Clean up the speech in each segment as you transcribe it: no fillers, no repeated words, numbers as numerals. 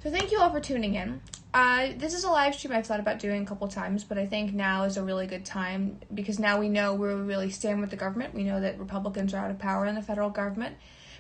So thank you all for tuning in. This is a live stream I've thought about doing a couple times, but I think now is a really good time because now we know where we really stand with the government. We know that Republicans are out of power in the federal government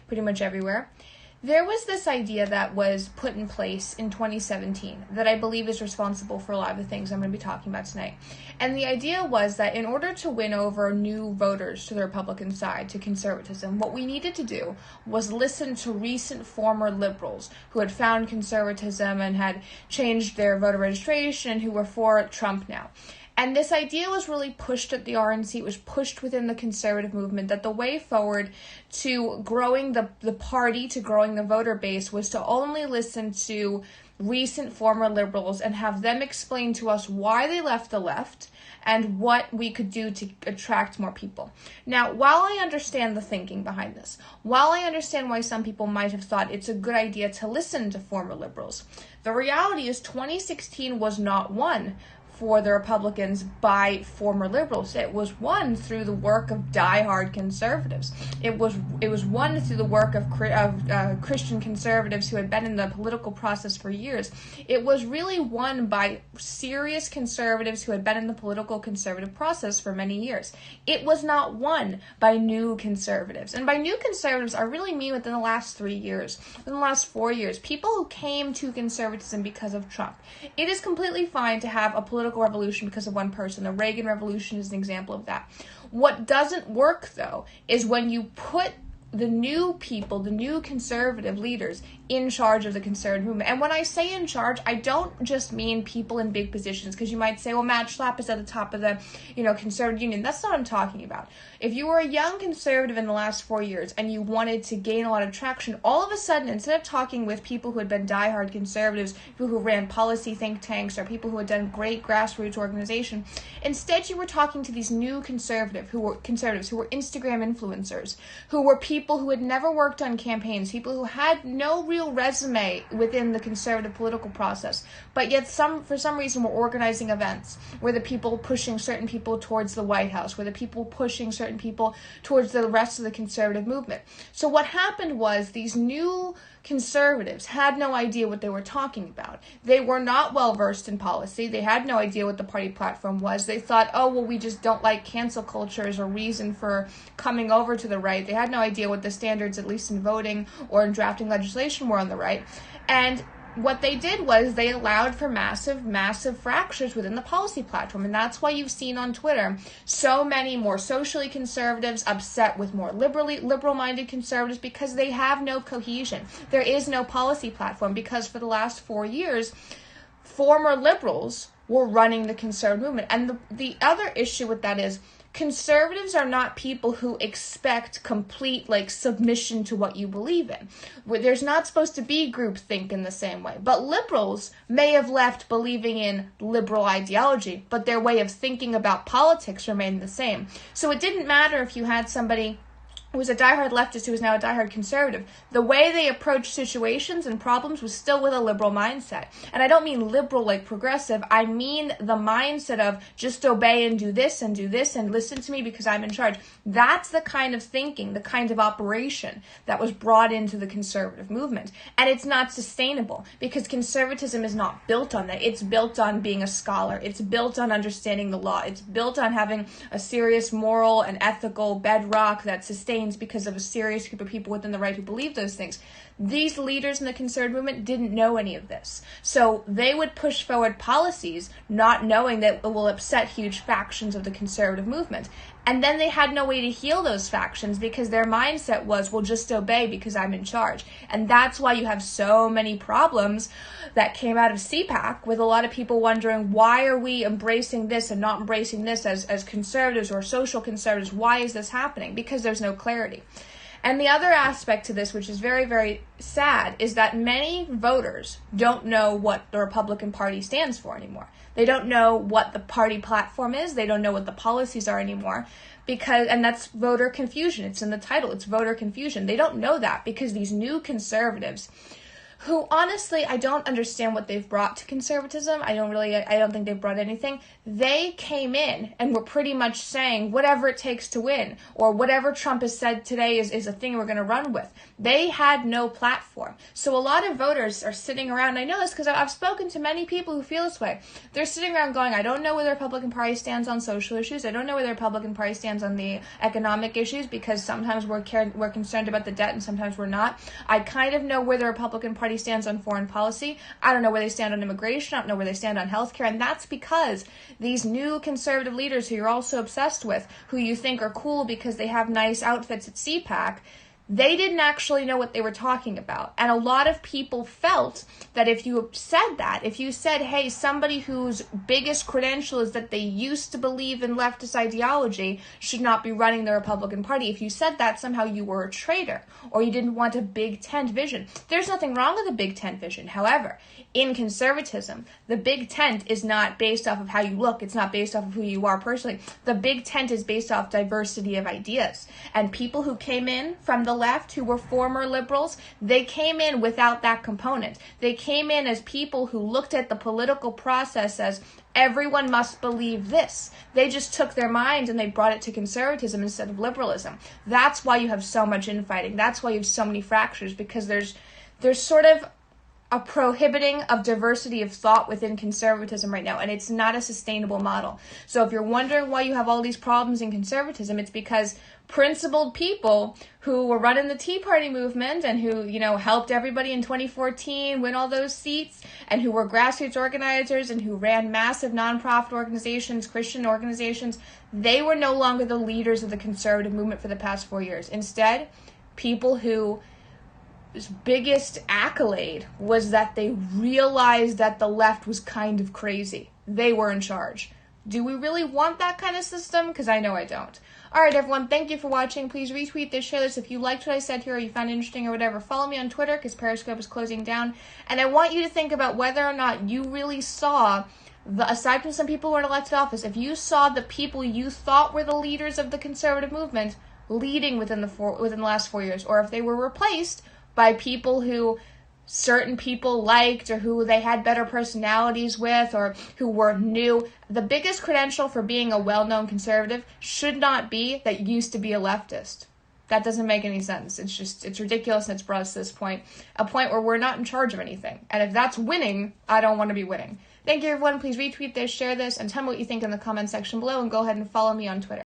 pretty much everywhere. There was this idea that was put in place in 2017 that I believe is responsible for a lot of the things I'm going to be talking about tonight. And the idea was that in order to win over new voters to the Republican side, to conservatism, what we needed to do was listen to recent former liberals who had found conservatism and had changed their voter registration, who were for Trump now. And this idea was really pushed at the RNC, it was pushed within the conservative movement, that the way forward to growing the party, to growing the voter base, was to only listen to recent former liberals and have them explain to us why they left the left and what we could do to attract more people. Now, while I understand the thinking behind this, while I understand why some people might have thought it's a good idea to listen to former liberals, the reality is 2016 was not won for the Republicans by former liberals. It was won through the work of diehard conservatives. It was won through the work of Christian conservatives who had been in the political process for years. It was really won by serious conservatives who had been in the political conservative process for many years. It was not won by new conservatives. And by new conservatives, I really mean within the last 3 years, within the last 4 years, people who came to conservatism because of Trump. It is completely fine to have a political revolution because of one person. The Reagan Revolution is an example of that. What doesn't work, though, is when you put the new people, the new conservative leaders, in charge of the conservative movement. And when I say in charge, I don't just mean people in big positions, because you might say, well, Matt Schlapp is at the top of the, conservative union. That's not what I'm talking about. If you were a young conservative in the last 4 years and you wanted to gain a lot of traction, all of a sudden, instead of talking with people who had been diehard conservatives, people who ran policy think tanks, or people who had done great grassroots organization, instead you were talking to these new conservatives who were Instagram influencers, who were people who had never worked on campaigns, people who had no real resume within the conservative political process, but yet for some reason were organizing events where the people pushing certain people towards the White House, where the people pushing certain people towards the rest of the conservative movement. So what happened was these new conservatives had no idea what they were talking about. They were not well versed in policy. They had no idea what the party platform was. They thought, oh, well, we just don't like cancel culture as a reason for coming over to the right. They had no idea what the standards, at least in voting or in drafting legislation, were on the right. And what they did was they allowed for massive fractures within the policy platform. And that's why you've seen on Twitter so many more socially conservatives upset with more liberal-minded conservatives, because they have no cohesion. There is no policy platform, because for the last 4 years, former liberals were running the conservative movement. And the other issue with that is conservatives are not people who expect complete submission to what you believe in. There's not supposed to be groupthink in the same way. But liberals may have left believing in liberal ideology, but their way of thinking about politics remained the same. So it didn't matter if you had somebody who was a diehard leftist who was now a diehard conservative. The way they approached situations and problems was still with a liberal mindset. And I don't mean liberal like progressive. I mean the mindset of just obey and do this and listen to me because I'm in charge. That's the kind of thinking, the kind of operation that was brought into the conservative movement. And it's not sustainable, because conservatism is not built on that. It's built on being a scholar. It's built on understanding the law. It's built on having a serious moral and ethical bedrock that sustains because of a serious group of people within the right who believe those things. These leaders in the conservative movement didn't know any of this. So they would push forward policies not knowing that it will upset huge factions of the conservative movement. And then they had no way to heal those factions, because their mindset was, well, just obey because I'm in charge. And that's why you have so many problems that came out of CPAC, with a lot of people wondering, why are we embracing this and not embracing this as conservatives or social conservatives? Why is this happening? Because there's no clarity. And the other aspect to this, which is very, very sad, is that many voters don't know what the Republican Party stands for anymore. They don't know what the party platform is. They don't know what the policies are anymore. And that's voter confusion. It's in the title. It's voter confusion. They don't know that because these new conservatives who honestly, I don't understand what they've brought to conservatism. I don't think they've brought anything. They came in and were pretty much saying whatever it takes to win, or whatever Trump has said today is a thing we're going to run with. They had no platform. So a lot of voters are sitting around, and I know this because I've spoken to many people who feel this way. They're sitting around going, I don't know where the Republican Party stands on social issues. I don't know where the Republican Party stands on the economic issues, because sometimes we're concerned about the debt and sometimes we're not. I kind of know where the Republican Party stands on foreign policy. I don't know where they stand on immigration. I don't know where they stand on healthcare. And that's because these new conservative leaders who you're all so obsessed with, who you think are cool because they have nice outfits at CPAC, they didn't actually know what they were talking about. And a lot of people felt that if you said that, if you said, hey, somebody whose biggest credential is that they used to believe in leftist ideology should not be running the Republican Party, if you said that, somehow you were a traitor, or you didn't want a Big Tent vision. There's nothing wrong with a Big Tent vision. However, in conservatism, the Big Tent is not based off of how you look. It's not based off of who you are personally. The Big Tent is based off diversity of ideas. And people who came in from the left, who were former liberals, they came in without that component. They came in as people who looked at the political process as everyone must believe this. They just took their mind and they brought it to conservatism instead of liberalism. That's why you have so much infighting. That's why you have so many fractures, because there's sort of a prohibiting of diversity of thought within conservatism right now, and it's not a sustainable model. So if you're wondering why you have all these problems in conservatism, it's because principled people who were running the Tea Party movement and who, helped everybody in 2014 win all those seats, and who were grassroots organizers and who ran massive nonprofit organizations, Christian organizations, they were no longer the leaders of the conservative movement for the past 4 years. Instead, people who biggest accolade was that they realized that the left was kind of crazy. They were in charge. Do we really want that kind of system? Because I know I don't. Alright everyone, thank you for watching. Please retweet this, share this if you liked what I said here or you found it interesting or whatever. Follow me on Twitter because Periscope is closing down. And I want you to think about whether or not you really saw, aside from some people who are in elected office, if you saw the people you thought were the leaders of the conservative movement leading within the last 4 years, or if they were replaced by people who certain people liked, or who they had better personalities with, or who were new. The biggest credential for being a well-known conservative should not be that you used to be a leftist. That doesn't make any sense. It's ridiculous, and it's brought us to this point, a point where we're not in charge of anything. And if that's winning, I don't want to be winning. Thank you, everyone. Please retweet this, share this, and tell me what you think in the comment section below, and go ahead and follow me on Twitter.